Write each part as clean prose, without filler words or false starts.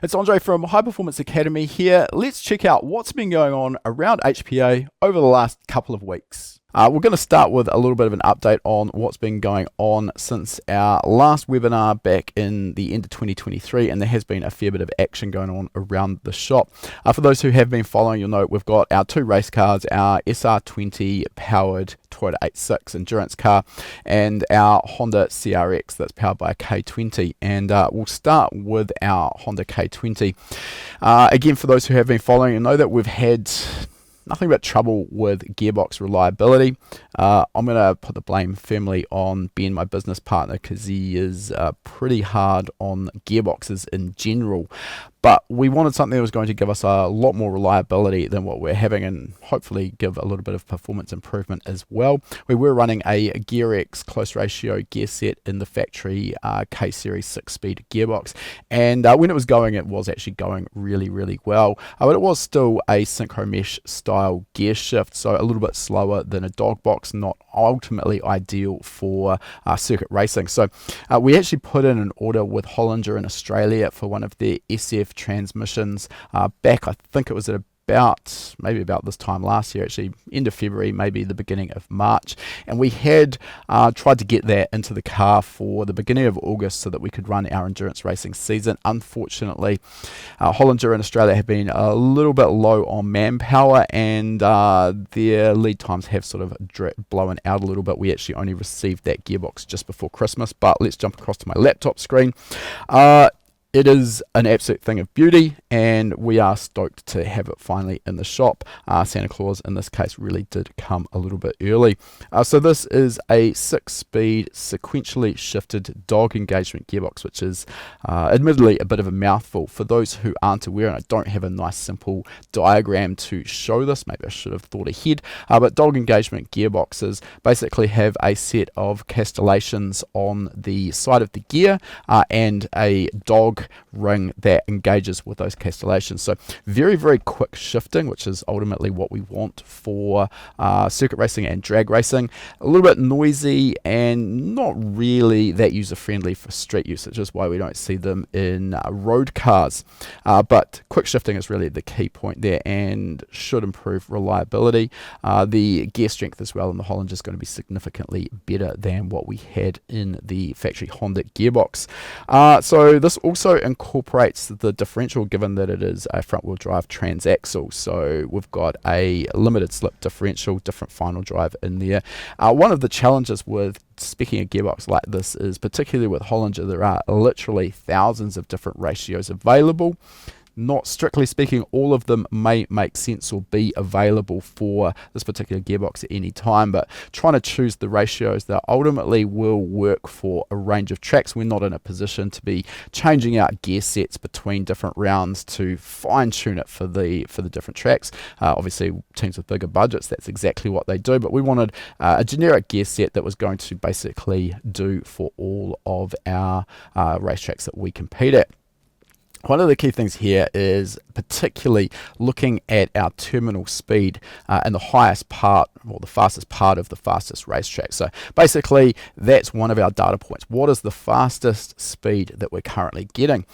It's Andre from High Performance Academy here. Let's check out what's been going on around HPA over the last couple of weeks. We're going to start with a little bit of an update on what's been going on since our last webinar back in the end of 2023, and there has been a fair bit of action going on around the shop. For those who have been following, you'll know we've got our two race cars, our SR20 powered Toyota 86 endurance car and our Honda CRX that's powered by a K20, and we'll start with our Honda K20. Again, for those who have been following, you know that we've had nothing but trouble with gearbox reliability. I'm going to put the blame firmly on Ben, my business partner, because he is pretty hard on gearboxes in general. But we wanted something that was going to give us a lot more reliability than what we're having, and hopefully give a little bit of performance improvement as well. We were running a GearX close ratio gear set in the factory K-Series 6-speed gearbox, and when it was actually going really, really well. But it was still a synchro mesh style gear shift, so a little bit slower than a dog box, not ultimately ideal for circuit racing. So we actually put in an order with Hollinger in Australia for one of their SF transmissions back, I think it was at maybe about this time last year, actually end of February, maybe the beginning of March, and we had tried to get that into the car for the beginning of August so that we could run our endurance racing season. Unfortunately, Hollinger in Australia have been a little bit low on manpower, and their lead times have sort of blown out a little bit. We actually only received that gearbox just before Christmas. But let's jump across to my laptop screen. It is an absolute thing of beauty, and we are stoked to have it finally in the shop. Santa Claus in this case really did come a little bit early. So this is a 6-speed sequentially shifted dog engagement gearbox, which is admittedly a bit of a mouthful for those who aren't aware, and I don't have a nice simple diagram to show this. Maybe I should have thought ahead. But dog engagement gearboxes basically have a set of castellations on the side of the gear and a dog ring that engages with those castellations. So very, very quick shifting, which is ultimately what we want for circuit racing and drag racing. A little bit noisy and not really that user-friendly for street use, which is why we don't see them in road cars. But quick shifting is really the key point there and should improve reliability. The gear strength as well in the Hollinger is going to be significantly better than what we had in the factory Honda gearbox. So this also incorporates the differential, given that it is a front wheel drive transaxle. So we've got a limited slip differential, different final drive in there. One of the challenges with speccing a gearbox like this is, particularly with Hollinger, there are literally thousands of different ratios available. Not strictly speaking, all of them may make sense or be available for this particular gearbox at any time, but trying to choose the ratios that ultimately will work for a range of tracks. We're not in a position to be changing out gear sets between different rounds to fine tune it for the different tracks. Obviously, teams with bigger budgets, that's exactly what they do, but we wanted a generic gear set that was going to basically do for all of our racetracks that we compete at. One of the key things here is particularly looking at our terminal speed and the highest part, or the fastest part of the fastest racetrack. So basically, that's one of our data points. What is the fastest speed that we're currently getting?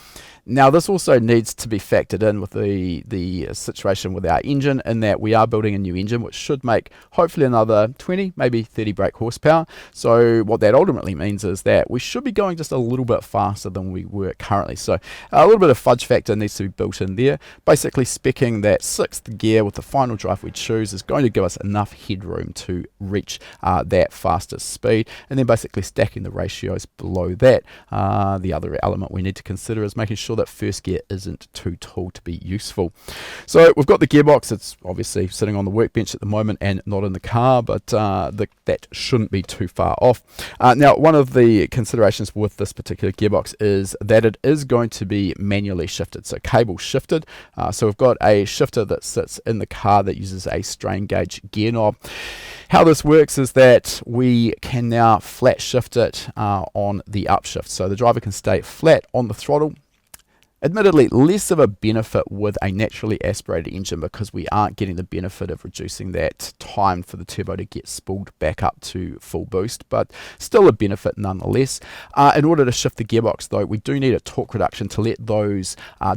Now, this also needs to be factored in with the situation with our engine, in that we are building a new engine which should make hopefully another 20, maybe 30 brake horsepower. So what that ultimately means is that we should be going just a little bit faster than we were currently. So a little bit of fudge factor needs to be built in there. Basically, speccing that 6th gear with the final drive we choose is going to give us enough headroom to reach that fastest speed, and then basically stacking the ratios below that. The other element we need to consider is making sure that first gear isn't too tall to be useful. So we've got the gearbox. It's obviously sitting on the workbench at the moment and not in the car, but that shouldn't be too far off. Now, one of the considerations with this particular gearbox is that it is going to be manually shifted, so cable shifted. So we've got a shifter that sits in the car that uses a strain gauge gear knob. How this works is that we can now flat shift it on the upshift, so the driver can stay flat on the throttle. Admittedly, less of a benefit with a naturally aspirated engine because we aren't getting the benefit of reducing that time for the turbo to get spooled back up to full boost, but still a benefit nonetheless. In order to shift the gearbox though, we do need a torque reduction to let those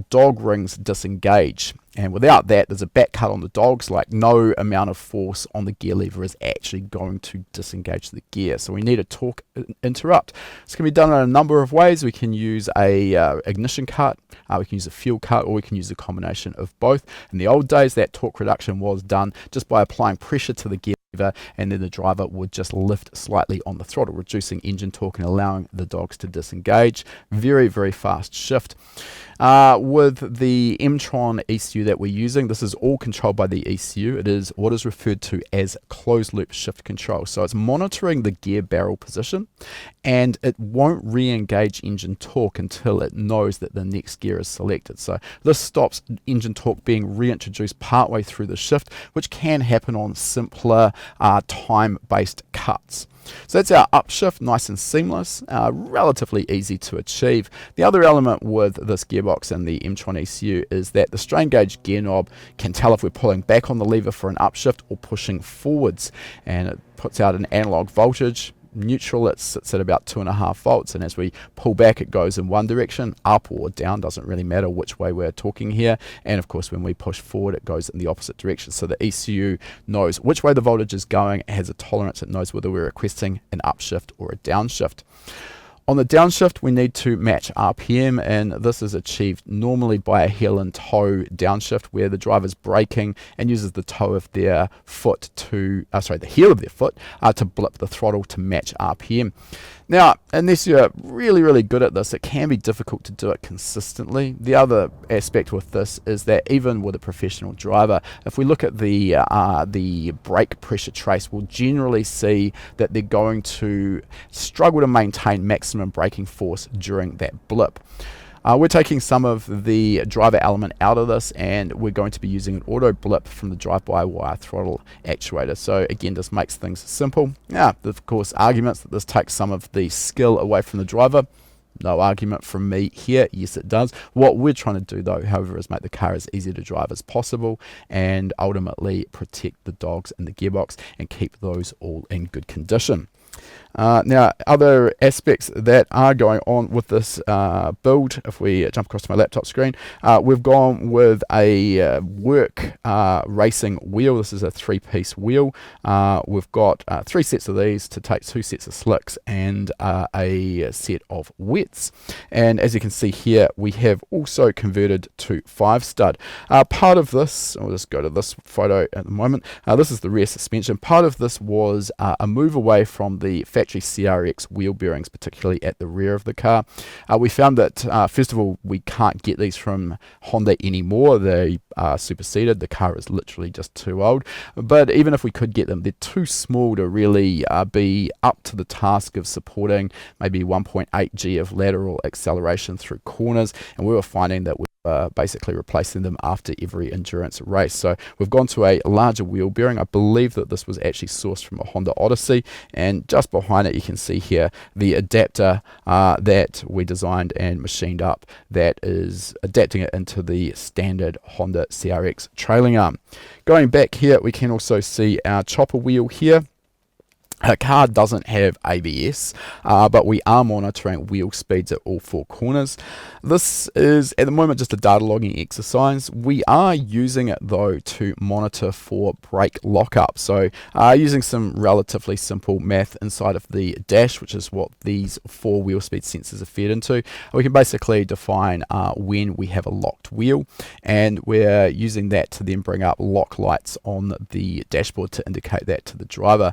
dog rings disengage. And without that, there's a back cut on the dogs, like no amount of force on the gear lever is actually going to disengage the gear. So we need a torque interrupt. This can be done in a number of ways. We can use a ignition cut, we can use a fuel cut, or we can use a combination of both. In the old days, that torque reduction was done just by applying pressure to the gear lever, and then the driver would just lift slightly on the throttle, reducing engine torque and allowing the dogs to disengage. Very, very fast shift. With the M-Tron ECU that we're using, this is all controlled by the ECU. It is what is referred to as closed loop shift control. So it's monitoring the gear barrel position, and it won't re-engage engine torque until it knows that the next gear is selected. So this stops engine torque being reintroduced partway through the shift, which can happen on simpler time-based cuts. So that's our upshift, nice and seamless, relatively easy to achieve. The other element with this gearbox and the M-Tron ECU is that the strain gauge gear knob can tell if we're pulling back on the lever for an upshift or pushing forwards, and it puts out an analog voltage. Neutral, it sits at about 2.5 volts, and as we pull back it goes in one direction, up or down, doesn't really matter which way we're talking here. And of course when we push forward it goes in the opposite direction, so the ECU knows which way the voltage is going. It has a tolerance, it knows whether we're requesting an upshift or a downshift. On the downshift, we need to match RPM, and this is achieved normally by a heel and toe downshift, where the driver's braking and uses the toe of their foot to, the heel of their foot to blip the throttle to match RPM. Now, unless you're really, really good at this, it can be difficult to do it consistently. The other aspect with this is that even with a professional driver, if we look at the brake pressure trace, we'll generally see that they're going to struggle to maintain maximum braking force during that blip. We're taking some of the driver element out of this, and we're going to be using an auto blip from the drive-by-wire throttle actuator. So again, this makes things simple. There's of course arguments that this takes some of the skill away from the driver. No argument from me here. Yes, it does. What we're trying to do though, however, is make the car as easy to drive as possible and ultimately protect the dogs and the gearbox and keep those all in good condition. Now, other aspects that are going on with this build, if we jump across to my laptop screen, we've gone with a work racing wheel. This is a 3-piece wheel. We've got 3 sets of these to take 2 sets of slicks and a set of wets. And as you can see here, we have also converted to 5-stud. Part of this, I'll just go to this photo at the moment, this is the rear suspension. Part of this was a move away from the factory CRX wheel bearings, particularly at the rear of the car. We found that first of all, we can't get these from Honda anymore. They are superseded. The car is literally just too old. But even if we could get them, they're too small to really be up to the task of supporting maybe 1.8 G of lateral acceleration through corners, and we were finding that we basically replacing them after every endurance race. So we've gone to a larger wheel bearing. I believe that this was actually sourced from a Honda Odyssey, and just behind it you can see here the adapter that we designed and machined up that is adapting it into the standard Honda CRX trailing arm. Going back here, we can also see our chopper wheel here. Our car doesn't have ABS, but we are monitoring wheel speeds at all 4 corners. This is at the moment just a data logging exercise. We are using it though to monitor for brake lockup. So using some relatively simple math inside of the dash, which is what these 4 wheel speed sensors are fed into, we can basically define when we have a locked wheel, and we're using that to then bring up lock lights on the dashboard to indicate that to the driver.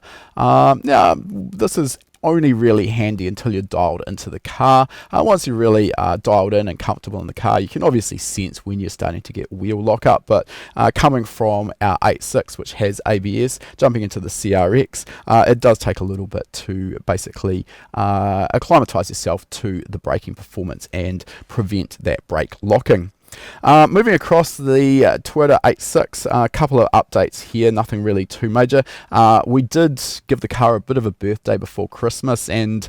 Now, this is only really handy until you're dialed into the car. Once you're really dialed in and comfortable in the car, you can obviously sense when you're starting to get wheel lockup, but coming from our 8.6, which has ABS, jumping into the CRX, it does take a little bit to basically acclimatize yourself to the braking performance and prevent that brake locking. Moving across the Toyota 8.6, a couple of updates here, nothing really too major. We did give the car a bit of a birthday before Christmas, and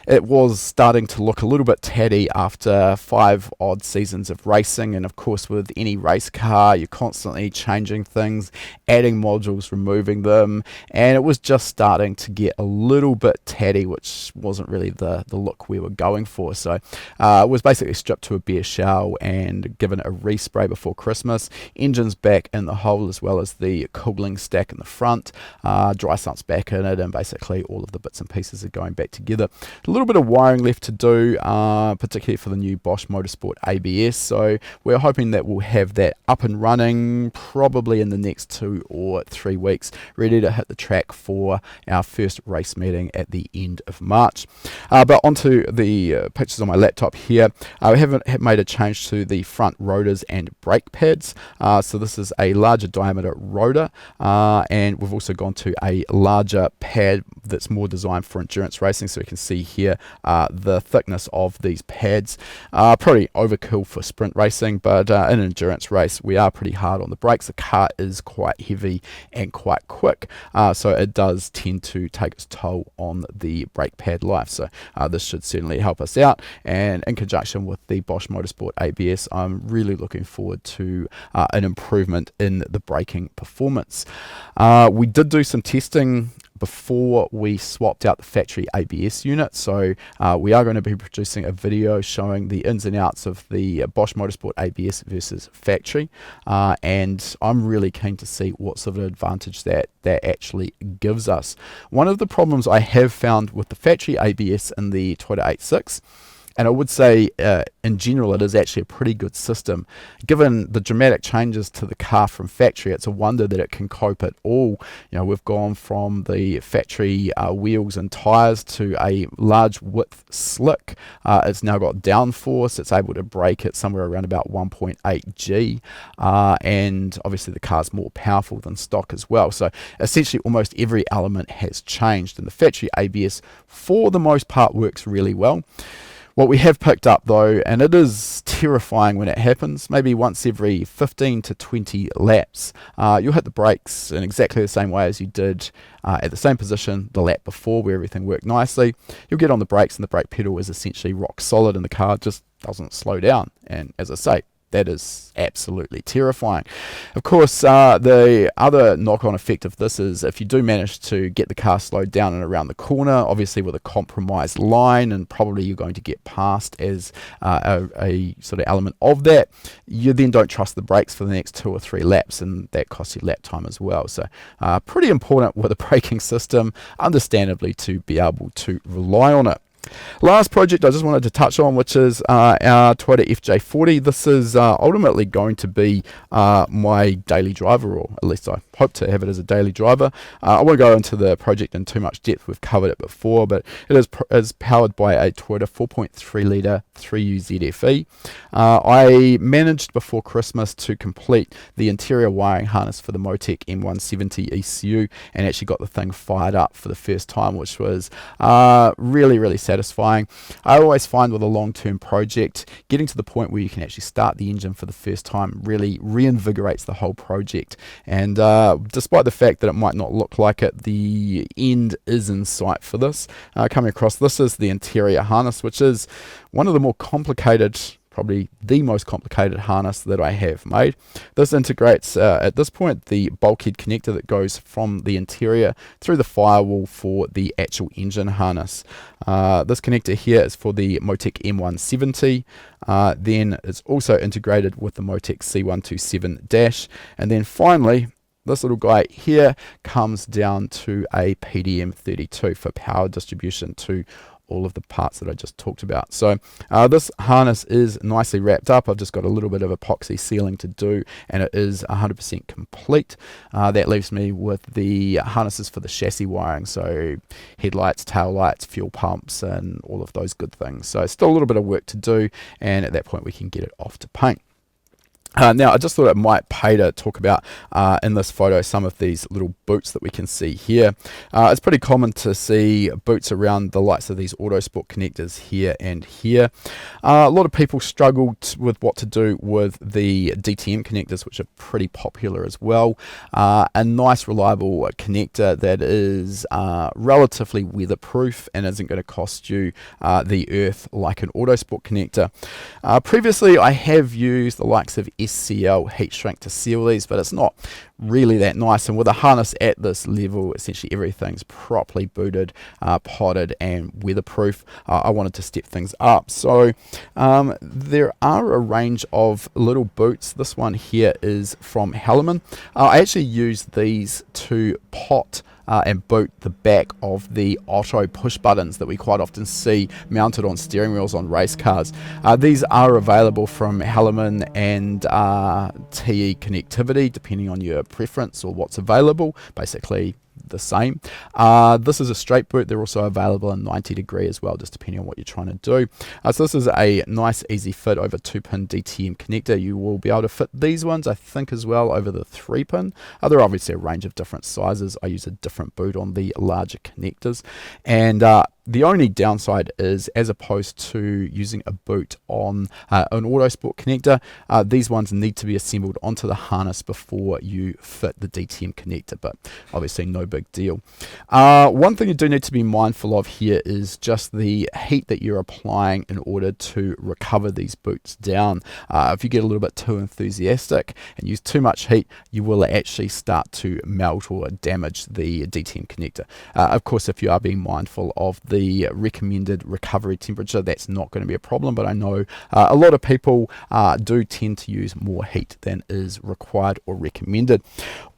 it was starting to look a little bit tatty after 5 odd seasons of racing, and of course with any race car you're constantly changing things, adding modules, removing them, and it was just starting to get a little bit tatty, which wasn't really the look we were going for. So it was basically stripped to a bare shell and given a respray before Christmas. Engine's back in the hole, as well as the cooling stack in the front, dry sump's back in it, and basically all of the bits and pieces are going back together. A little bit of wiring left to do, particularly for the new Bosch Motorsport ABS, so we're hoping that we'll have that up and running probably in the next 2 or 3 weeks, ready to hit the track for our first race meeting at the end of March. But onto the pictures on my laptop here. We have made a change to the front rotors and brake pads, so this is a larger diameter rotor, and we've also gone to a larger pad that's more designed for endurance racing. So you can see here the thickness of these pads. Probably overkill for sprint racing, but in an endurance race we are pretty hard on the brakes. The car is quite heavy and quite quick, so it does tend to take its toll on the brake pad life. So this should certainly help us out, and in conjunction with the Bosch Motorsport ABS, I'm really looking forward to an improvement in the braking performance. We did do some testing before we swapped out the factory ABS unit, so we are going to be producing a video showing the ins and outs of the Bosch Motorsport ABS versus factory, and I'm really keen to see what sort of advantage that actually gives us. One of the problems I have found with the factory ABS in the Toyota 86, and I would say in general it is actually a pretty good system. Given the dramatic changes to the car from factory, it's a wonder that it can cope at all. You know, we've gone from the factory wheels and tyres to a large width slick. It's now got downforce. It's able to brake at somewhere around about 1.8 G, and obviously the car's more powerful than stock as well. So essentially almost every element has changed, and the factory ABS for the most part works really well. What we have picked up though, and it is terrifying when it happens, maybe once every 15 to 20 laps, you'll hit the brakes in exactly the same way as you did at the same position the lap before, where everything worked nicely. You'll get on the brakes and the brake pedal is essentially rock solid and the car just doesn't slow down. And as I say, that is absolutely terrifying. Of course, the other knock-on effect of this is if you do manage to get the car slowed down and around the corner, obviously with a compromised line, and probably you're going to get passed as a sort of element of that, you then don't trust the brakes for the next 2 or 3 laps, and that costs you lap time as well. So pretty important with a braking system, understandably, to be able to rely on it. Last project I just wanted to touch on, which is our Toyota FJ40. This is ultimately going to be my daily driver, or at least I hope to have it as a daily driver. I won't go into the project in too much depth, we've covered it before, but it is powered by a Toyota 4.3 litre 3U ZFE. I managed before Christmas to complete the interior wiring harness for the Motec M170 ECU, and actually got the thing fired up for the first time, which was really satisfying. I always find with a long-term project, getting to the point where you can actually start the engine for the first time really reinvigorates the whole project. And despite the fact that it might not look like it, the end is in sight for this. Coming across, this is the interior harness, which is one of the more complicated, probably the most complicated harness that I have made. This integrates at this point the bulkhead connector that goes from the interior through the firewall for the actual engine harness. This connector here is for the Motec M170, then it's also integrated with the Motec C127 and then finally this little guy here comes down to a PDM32 for power distribution to all of the parts that I just talked about. So this harness is nicely wrapped up. I've just got a little bit of epoxy sealing to do, and it is 100% complete. That leaves me with the harnesses for the chassis wiring, so headlights, tail lights, fuel pumps, and all of those good things. So still a little bit of work to do, and at that point we can get it off to paint. Now, I just thought it might pay to talk about in this photo some of these little boots that we can see here. It's pretty common to see boots around the likes of these Autosport connectors here and here. A lot of people struggled with what to do with the DTM connectors, which are pretty popular as well. A nice, reliable connector that is relatively weatherproof and isn't going to cost you the earth like an Autosport connector. Previously, I have used the likes of SCL heat shrink to seal these, but it's not really that nice, and with a harness at this level, essentially everything's properly booted, potted and weatherproof. I wanted to step things up, so there are a range of little boots. This one here is from Hellermann. I actually use these to pot and boot the back of the Otto push buttons that we quite often see mounted on steering wheels on race cars. These are available from Hellermann and TE Connectivity, depending on your preference or what's available. Basically the same. This is a straight boot. They're also available in 90 degree as well, just depending on what you're trying to do. So this is a nice easy fit over 2-pin DTM connector. You will be able to fit these ones, I think, as well over the 3-pin. There are obviously a range of different sizes. I use a different boot on the larger connectors, and the only downside is, as opposed to using a boot on an Autosport connector, these ones need to be assembled onto the harness before you fit the DTM connector, but obviously no big deal. One thing you do need to be mindful of here is just the heat that you're applying in order to recover these boots down. If you get a little bit too enthusiastic and use too much heat, you will actually start to melt or damage the DTM connector. Of course, if you are being mindful of the recommended recovery temperature, that's not going to be a problem, but I know a lot of people do tend to use more heat than is required or recommended.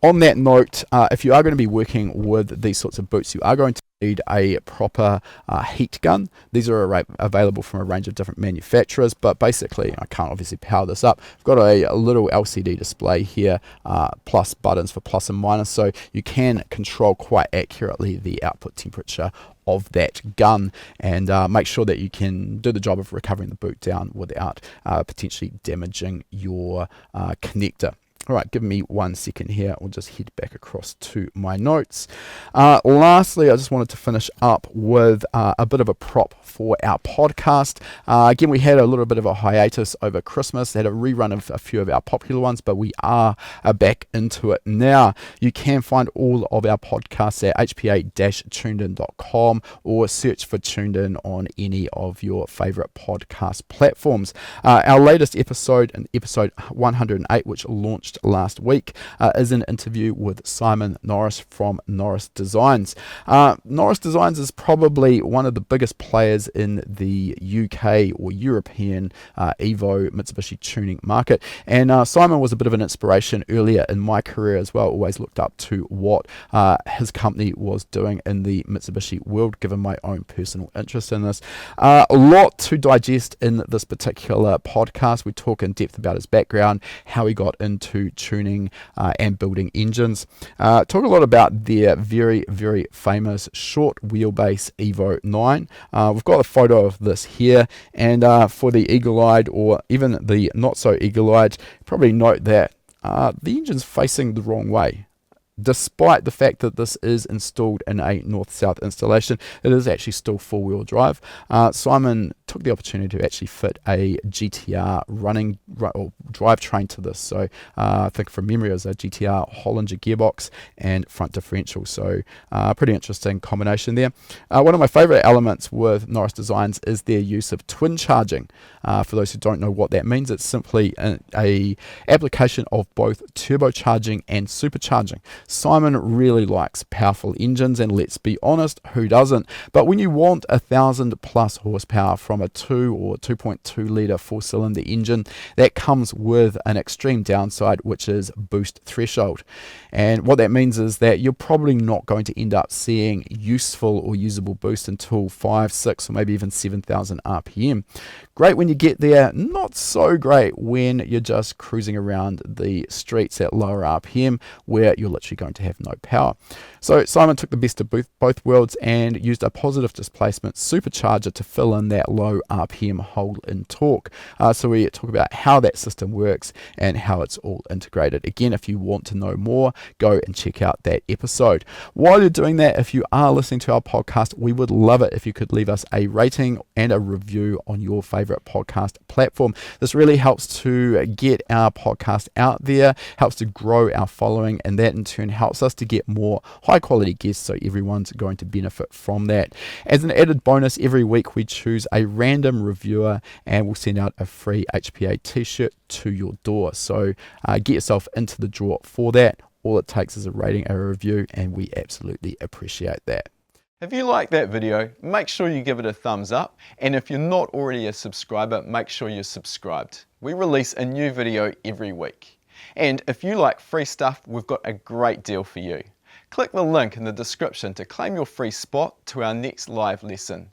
On that note, if you are going to be working with these sorts of boots, you are going to need a proper heat gun. These are available from a range of different manufacturers, but basically I can't obviously power this up. I've got a little LCD display here, plus buttons for plus and minus, so you can control quite accurately the output temperature of that gun, and make sure that you can do the job of recovering the boot down without potentially damaging your connector. All right, give me 1 second here. We'll just head back across to my notes. Lastly, I just wanted to finish up with a bit of a prop for our podcast. Again, we had a little bit of a hiatus over Christmas, had a rerun of a few of our popular ones, but we are back into it now. You can find all of our podcasts at hpa-tunedin.com or search for Tuned In on any of your favorite podcast platforms. Our latest episode, episode 108, which launched last week, is an interview with Simon Norris from Norris Designs. Norris Designs is probably one of the biggest players in the UK or European Evo Mitsubishi tuning market, and Simon was a bit of an inspiration earlier in my career as well. Always looked up to what his company was doing in the Mitsubishi world, given my own personal interest in this. A lot to digest in this particular podcast. We talk in depth about his background, how he got into tuning and building engines. Talk a lot about their very, very famous short wheelbase Evo 9. We've got a photo of this here, and for the eagle-eyed or even the not so eagle-eyed, probably note that the engine's facing the wrong way. Despite the fact that this is installed in a north-south installation, it is actually still four-wheel drive. Simon took the opportunity to actually fit a GTR running or drivetrain to this. So I think from memory it was a GTR Hollinger gearbox and front differential. So pretty interesting combination there. One of my favorite elements with Norris Designs is their use of twin charging. For those who don't know what that means, it's simply a application of both turbocharging and supercharging. Simon really likes powerful engines, and let's be honest, who doesn't? But when you want 1,000+ horsepower from a 2 or 2.2 litre 4-cylinder engine, that comes with an extreme downside, which is boost threshold. And what that means is that you're probably not going to end up seeing useful or usable boost until 5, 6, or maybe even 7,000 RPM. Great when you get there, not so great when you're just cruising around the streets at lower RPM, where you're literally going to have no power. So Simon took the best of both worlds and used a positive displacement supercharger to fill in that low RPM hold in torque. So we talk about how that system works and how it's all integrated. Again, if you want to know more, go and check out that episode. While you're doing that, if you are listening to our podcast, we would love it if you could leave us a rating and a review on your favorite podcast platform. This really helps to get our podcast out there, helps to grow our following, and that in turn helps us to get more high quality guests, so everyone's going to benefit from that. As an added bonus, every week we choose a random reviewer and we'll send out a free HPA t-shirt to your door. So get yourself into the draw for that. All it takes is a rating, a review, and we absolutely appreciate that. If you like that video, make sure you give it a thumbs up, and if you're not already a subscriber, make sure you're subscribed. We release a new video every week. And if you like free stuff, we've got a great deal for you. Click the link in the description to claim your free spot to our next live lesson.